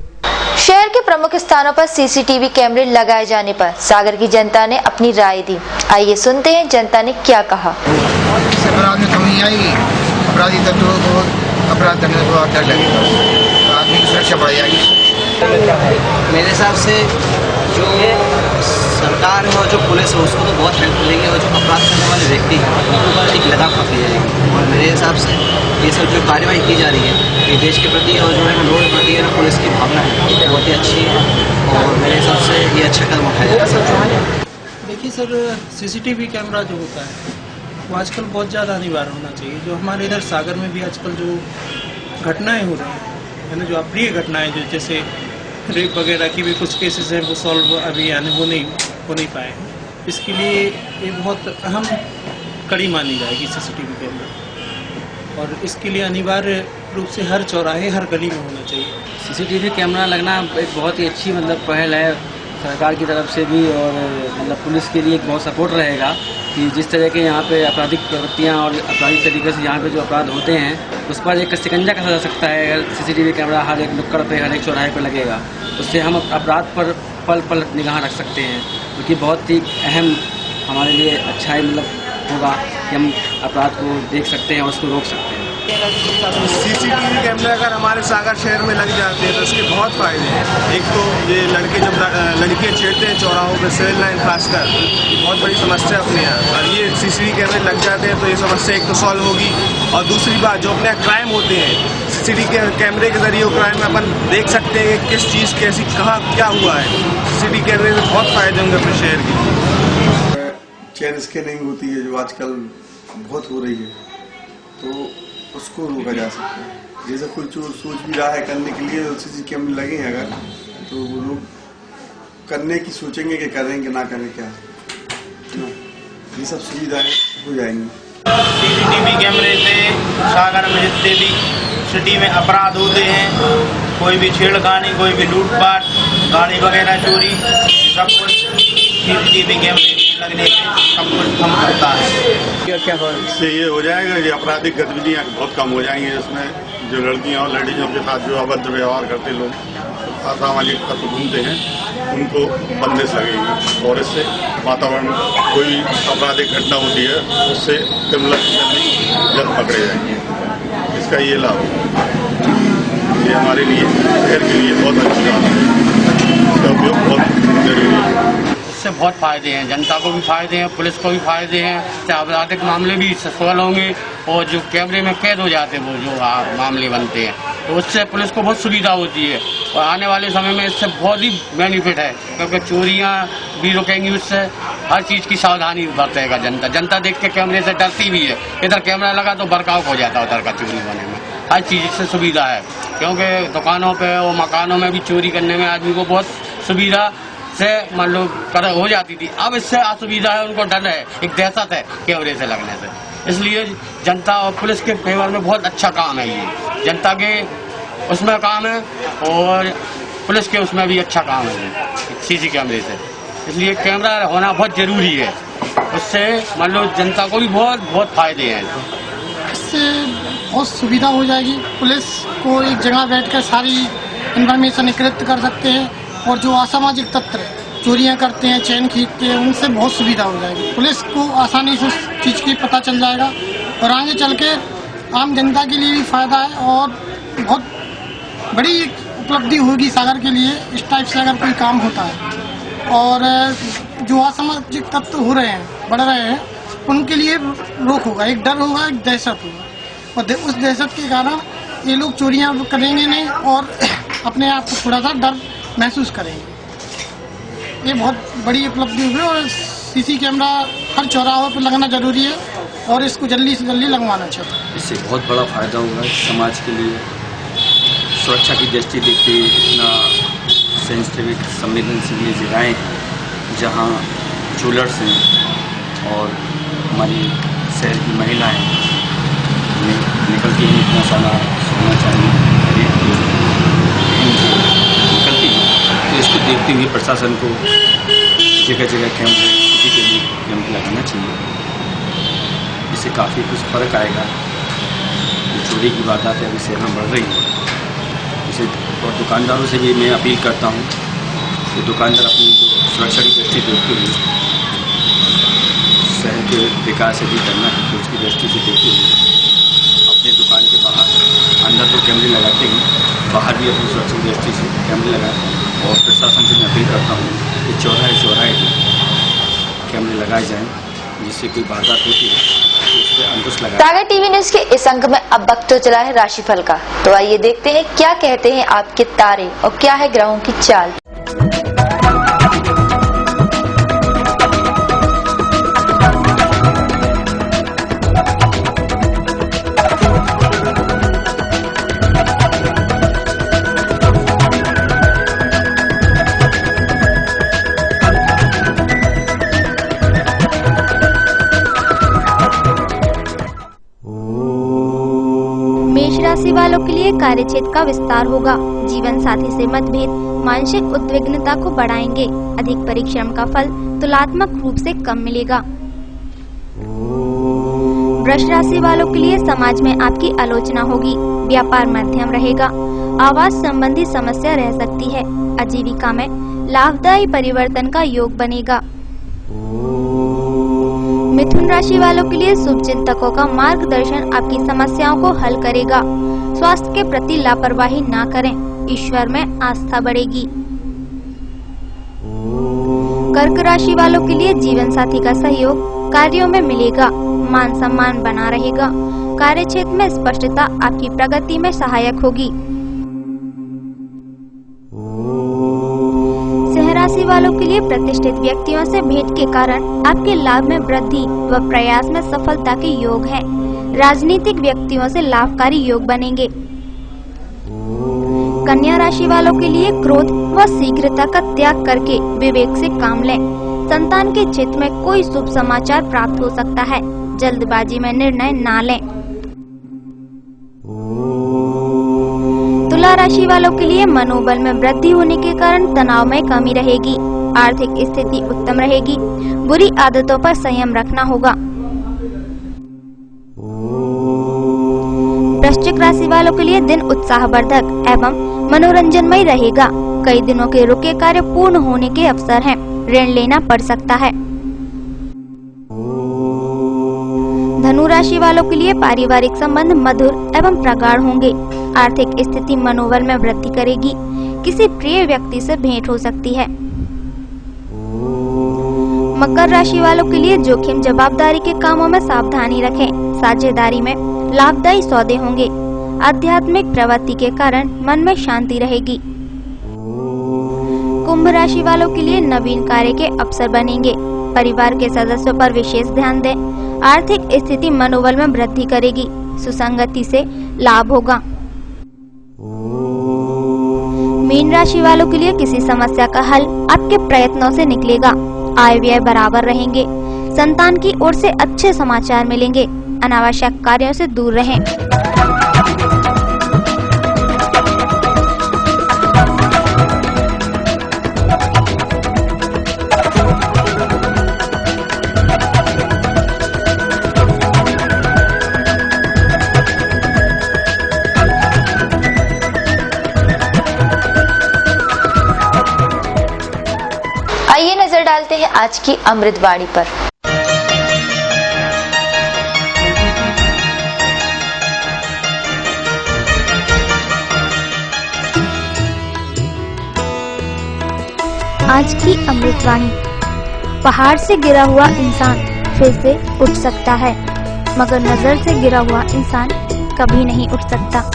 शहर के प्रमुख स्थानों पर सीसीटीवी कैमरे लगाए जाने पर सागर की जनता ने अपनी राय दी। आइए सुनते हैं जनता ने क्या कहा। अपराध में कमी आई, अपराधी तत्वों को अपराध करने को डर लगेगा, आदमी की सुरक्षा बढ़ जाएगी। मेरे हिसाब से जो सरकार है और जो पुलिस है उसको तो बहुत हेल्प मिलेगी, और जो अपराध करने वाले व्यक्ति हैं उनके ऊपर एक लगाम पकड़ी जाएगी। और मेरे हिसाब से ये सब जो कार्रवाई की जा रही है ये देश के प्रति और जो है लोगों के प्रति है ना पुलिस की भावना है बहुत ही अच्छी है, और मेरे हिसाब से ये अच्छा कदम उठाया जा सकता है। देखिए सर, सीसीटीवी कैमरा जो होता है वो आजकल बहुत ज़्यादा अनिवार्य होना चाहिए। जो हमारे इधर सागर में भी आजकल जो घटनाएं हो रही हैं, जो अप्रिय घटनाएं, जो जैसे रेप वगैरह की भी कुछ केसेस हैं वो सॉल्व अभी हो नहीं पाए। इसके लिए ये बहुत अहम कड़ी मानी जाएगी सीसीटीवी कैमरा, और इसके लिए अनिवार्य रूप से हर चौराहे हर गली में होना चाहिए। सीसीटीवी कैमरा लगना एक बहुत ही अच्छी पहल है सरकार की तरफ से भी, और पुलिस के लिए एक बहुत सपोर्ट रहेगा कि जिस तरह के यहाँ पे आपराधिक प्रवृत्तियाँ और आपराधिक तरीके से यहाँ पे जो अपराध होते हैं उस पर एक शिकंजा कसा जा सकता है अगर सीसीटीवी कैमरा हर एक नुक्कड़ पे हर एक चौराहे पे लगेगा। उससे हम अपराध पर पल पल निगाह रख सकते हैं, क्योंकि बहुत ही अहम हमारे लिए अच्छा होगा कि हम अपराध को देख सकते हैं और उसको रोक सकते हैं। सीसीटीवी कैमरे अगर हमारे सागर शहर में लग जाते हैं तो इसके बहुत फ़ायदे हैं। एक तो ये लड़के जब लड़कियाँ छेड़ते हैं चौराहों पे, सिविल लाइन खासकर, बहुत बड़ी समस्या अपने यहाँ, और ये सीसीटीवी कैमरे लग जाते हैं तो ये समस्या एक तो सॉल्व होगी। और दूसरी बात, जो अपने क्राइम होते हैं सीसीटीवी कैमरे के जरिए वो क्राइम अपन देख सकते हैं कि किस चीज़ कैसी कहाँ क्या हुआ है। सीसीटीवी कैमरे से बहुत फ़ायदे होंगे अपने शहर के। चेन स्कैनिंग होती है जो आजकल बहुत हो रही है, तो उसको रोका जा सकता है। जैसे कोई चोर सोच भी रहा है करने के लिए, सीसीटीवी कैमरे लगे हैं अगर, तो वो लोग करने की सोचेंगे कि करेंगे ना करें क्या, ये सब सुविधाएं हो जाएंगी। सीसीटीवी कैमरे से सागर में जितने भी सिटी में अपराध होते हैं, कोई भी छेड़खानी, कोई भी लूटपाट, गाड़ी वगैरह चोरी, सब कुछ सीसीटीवी कैमरे लगने से सब कुछ कम करता है। क्या इससे ये हो जाएगा, ये आपराधिक गतिविधियाँ बहुत कम हो जाएंगी। इसमें जो लड़कियाँ और लड़कियों के साथ जो अभद्र व्यवहार करते लोग, असामाजिक तत्व घूमते हैं, उनको बंदिश लगेगी, और इससे वातावरण कोई आपराधिक घटना होती है उससे क्रिमिनल जल्द पकड़े जाएंगे। इसका ये लाभ ये हमारे लिए शहर के लिए बहुत अच्छी बात है, इसका उपयोग बहुत जरूरी है। इससे बहुत फायदे हैं, जनता को भी फायदे हैं, पुलिस को भी फायदे हैं, चाहे आपराधिक मामले भी सफल होंगे, और जो कैमरे में कैद हो जाते हैं वो जो मामले बनते हैं, तो उससे पुलिस को बहुत सुविधा होती है। और आने वाले समय में इससे बहुत ही बेनिफिट है, क्योंकि चोरियाँ भी रुकेंगी, उससे हर चीज़ की सावधानी बरतेगा जनता देख के कैमरे से डरती भी है। इधर कैमरा लगा तो बर्खाव हो जाता है उधर का चोरी होने में, हर चीज़ से सुविधा है, क्योंकि दुकानों पे और मकानों में भी चोरी करने में आदमी को बहुत सुविधा से मान लो हो जाती थी। अब इससे असुविधा है, उनको डर है, एक दहशत है कैमरे से लगने से। इसलिए जनता और पुलिस के फेवर में बहुत अच्छा काम है, ये जनता के उसमें काम है और पुलिस के उसमें भी अच्छा काम है सीसी कैमरे से। इसलिए कैमरा होना बहुत जरूरी है, उससे मान लो जनता को भी बहुत फायदे हैं। इससे बहुत सुविधा हो जाएगी, पुलिस को एक जगह बैठकर सारी इन्फॉर्मेशन एकत्रित कर सकते हैं, और जो असामाजिक तत्व चोरियां करते हैं, चैन खींचते हैं, उनसे बहुत सुविधा हो जाएगी। पुलिस को आसानी से उस चीज़ की पता चल जाएगा, और आगे चल के आम जनता के लिए भी फायदा है, और बहुत बड़ी उपलब्धि होगी सागर के लिए इस टाइप से अगर कोई काम होता है। और जो असामाजिक तत्व हो रहे हैं, बढ़ रहे हैं, उनके लिए रोक होगा, एक डर होगा, एक दहशत होगा, और उस दहशत के कारण ये लोग चोरियां करेंगे नहीं और अपने आप को थोड़ा सा डर महसूस करेंगे। ये बहुत बड़ी उपलब्धि होगी, और सीसी कैमरा हर चौराहों पर लगना जरूरी है, और इसको जल्दी से जल्दी लगवाना चाहिए। इससे बहुत बड़ा फायदा होगा समाज के लिए। सुरक्षा की दृष्टि देखते इतना सेंसिटिव संवेदनशील ये जगहें हैं जहाँ ज्वेलर्स हैं और हमारी शहर की महिलाएं निकलती हैं, इतना सारा सोना चाहिए निकलती हैं। तो इसको देखते हुए प्रशासन को जगह जगह कैंप किसी के लिए कैंप लगाना चाहिए। इससे काफ़ी कुछ फर्क आएगा। जो चोरी की वारदातें अभी शहर में बढ़ रही हैं इसे, और दुकानदारों से भी मैं अपील करता हूँ कि दुकानदार अपनी जो सुरक्षा की दृष्टि देखते हुए शहर के विकास यदि करना है तो उसकी दृष्टि से देखते हुए अपने दुकान के बाहर अंदर तो कैमरे लगाते हैं, बाहर भी अपनी सुरक्षा की दृष्टि से कैमरे लगाएं। और प्रशासन से मैं अपील करता हूँ कि चौराहे कैमरे लगाए जाएं, जिससे कोई वारदात होती है तो उस पर अंकुश लगाए। सागर टीवी न्यूज के इस अंक में अब वक्त तो चला है राशिफल का, तो आइए देखते हैं क्या कहते हैं आपके तारे और क्या है ग्रहों की चाल। मेष राशि वालों के लिए कार्यक्षेत्र का विस्तार होगा। जीवन साथी से मतभेद मानसिक उद्विग्नता को बढ़ाएंगे। अधिक परिश्रम का फल तुलनात्मक रूप से कम मिलेगा। वृष राशि वालों के लिए समाज में आपकी आलोचना होगी। व्यापार मध्यम रहेगा। आवास संबंधी समस्या रह सकती है। आजीविका में लाभदायी परिवर्तन का योग बनेगा। मिथुन राशि वालों के लिए शुभ चिंतकों का मार्गदर्शन आपकी समस्याओं को हल करेगा। स्वास्थ्य के प्रति लापरवाही ना करें, ईश्वर में आस्था बढ़ेगी। कर्क राशि वालों के लिए जीवन साथी का सहयोग कार्यों में मिलेगा। मान सम्मान बना रहेगा। कार्यक्षेत्र में स्पष्टता आपकी प्रगति में सहायक होगी। राशि वालों के लिए प्रतिष्ठित व्यक्तियों से भेंट के कारण आपके लाभ में वृद्धि व प्रयास में सफलता के योग हैं। राजनीतिक व्यक्तियों से लाभकारी योग बनेंगे। कन्या राशि वालों के लिए क्रोध व शीघ्रता का त्याग करके विवेक से काम लें। संतान के क्षेत्र में कोई शुभ समाचार प्राप्त हो सकता है। जल्दबाजी में निर्णय ना लें। तुला राशि वालों के लिए मनोबल में वृद्धि होने के कारण तनाव में कमी रहेगी। आर्थिक स्थिति उत्तम रहेगी। बुरी आदतों पर संयम रखना होगा। वृश्चिक राशि वालों के लिए दिन उत्साहवर्धक एवं मनोरंजनमय रहेगा। कई दिनों के रुके कार्य पूर्ण होने के अवसर हैं। ऋण लेना पड़ सकता है। धनु राशि वालों के लिए पारिवारिक संबंध मधुर एवं प्रगाढ़ होंगे। आर्थिक स्थिति मनोबल में वृद्धि करेगी। किसी प्रिय व्यक्ति से भेंट हो सकती है। मकर राशि वालों के लिए जोखिम जवाबदारी के कामों में सावधानी रखें। साझेदारी में लाभदायी सौदे होंगे। आध्यात्मिक प्रवृत्ति के कारण मन में शांति रहेगी। कुंभ राशि वालों के लिए नवीन कार्य के अवसर बनेंगे। परिवार के सदस्यों पर विशेष ध्यान दें। आर्थिक स्थिति मनोबल में वृद्धि करेगी। सुसंगति से लाभ होगा। मीन राशि वालों के लिए किसी समस्या का हल आपके प्रयत्नों से निकलेगा। आय व्यय बराबर रहेंगे। संतान की ओर से अच्छे समाचार मिलेंगे। अनावश्यक कार्यों से दूर रहें। आइए नजर डालते हैं आज की अमृतवाणी पर। आज की अमृतवाणी। पहाड़ से गिरा हुआ इंसान फिर से उठ सकता है, मगर नजर से गिरा हुआ इंसान कभी नहीं उठ सकता।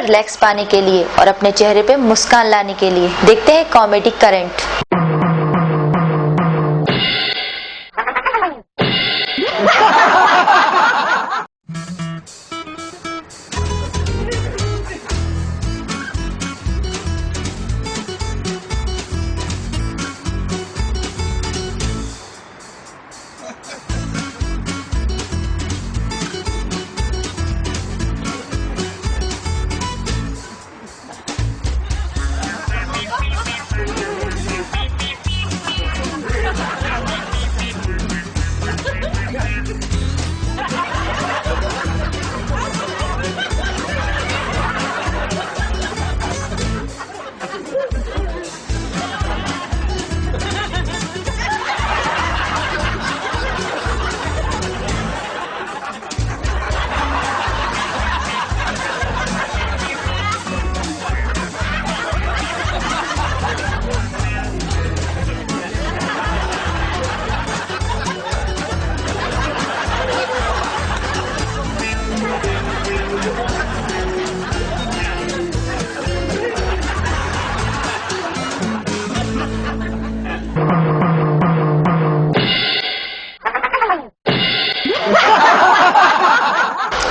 रिलैक्स पाने के लिए और अपने चेहरे पे मुस्कान लाने के लिए देखते हैं कॉमेडी करंट।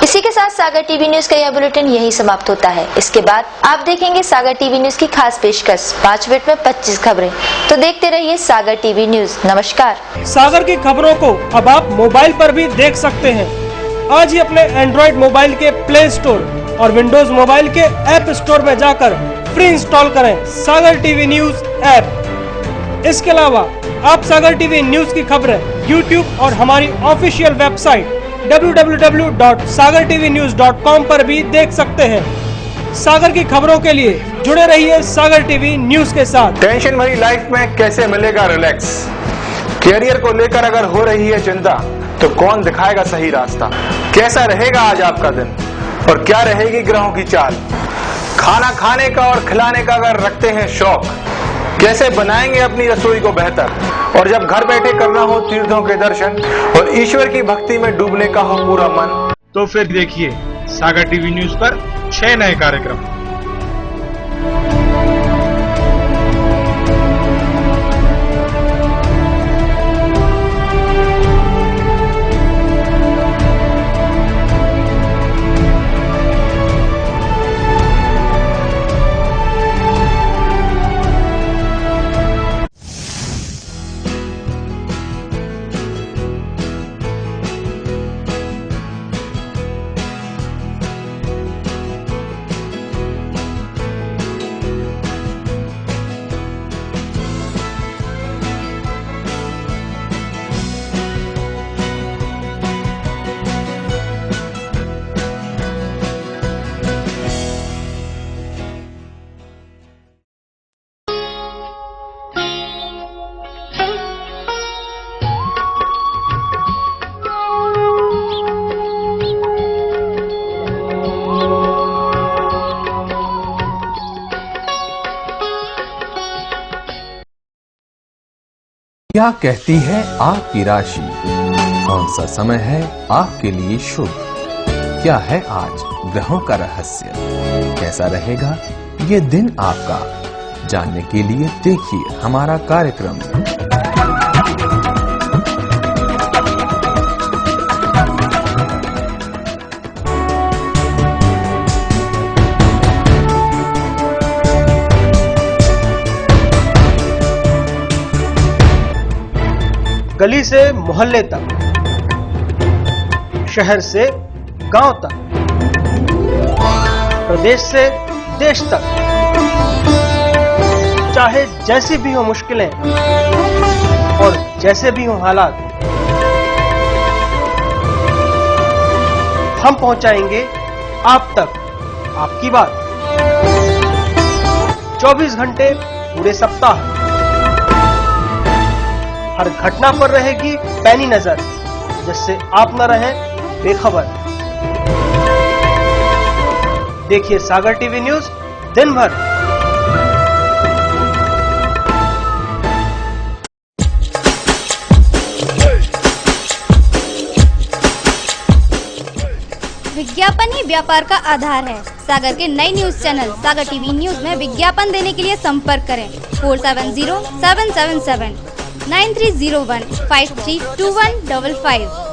इसी के साथ सागर टीवी न्यूज का यह बुलेटिन यही समाप्त होता है। इसके बाद आप देखेंगे सागर टीवी न्यूज की खास पेशकश 5 मिनट में 25 खबरें। तो देखते रहिए सागर टीवी न्यूज। नमस्कार। सागर की खबरों को अब आप मोबाइल पर भी देख सकते हैं। आज ही अपने एंड्रॉइड मोबाइल के प्ले स्टोर और विंडोज मोबाइल के ऐप स्टोर में जाकर फ्री इंस्टॉल करें सागर टीवी न्यूज ऐप। इसके अलावा आप सागर टीवी न्यूज की खबरें YouTube और हमारी ऑफिशियल वेबसाइट www.sagartvnews.com पर भी देख सकते हैं। सागर की खबरों के लिए जुड़े रहिए सागर टीवी न्यूज के साथ। टेंशन भरी लाइफ में कैसे मिलेगा रिलैक्स? कैरियर को लेकर अगर हो रही है चिंता तो कौन दिखाएगा सही रास्ता? कैसा रहेगा आज आपका दिन और क्या रहेगी ग्रहों की चाल? खाना खाने का और खिलाने का अगर रखते हैं शौक, कैसे बनाएंगे अपनी रसोई को बेहतर? और जब घर बैठे करना हो तीर्थों के दर्शन और ईश्वर की भक्ति में डूबने का हो पूरा मन, तो फिर देखिए सागर टीवी न्यूज पर 6 नए कार्यक्रम। क्या कहती है आपकी राशि? कौन सा समय है आपके लिए शुभ? क्या है आज ग्रहों का रहस्य? कैसा रहेगा ये दिन आपका? जानने के लिए देखिए हमारा कार्यक्रम। गली से मोहल्ले तक, शहर से गांव तक, प्रदेश से देश तक, चाहे जैसी भी हो मुश्किलें और जैसे भी हो हालात, हम पहुंचाएंगे आप तक आपकी बात। 24 घंटे पूरे सप्ताह, हर घटना पर रहेगी पैनी नजर, जिससे आप न रहें बेखबर। देखिए सागर टीवी न्यूज दिन भर। विज्ञापन ही व्यापार का आधार है। सागर के नई न्यूज चैनल सागर टीवी न्यूज में विज्ञापन देने के लिए संपर्क करें 470777 9301 532155।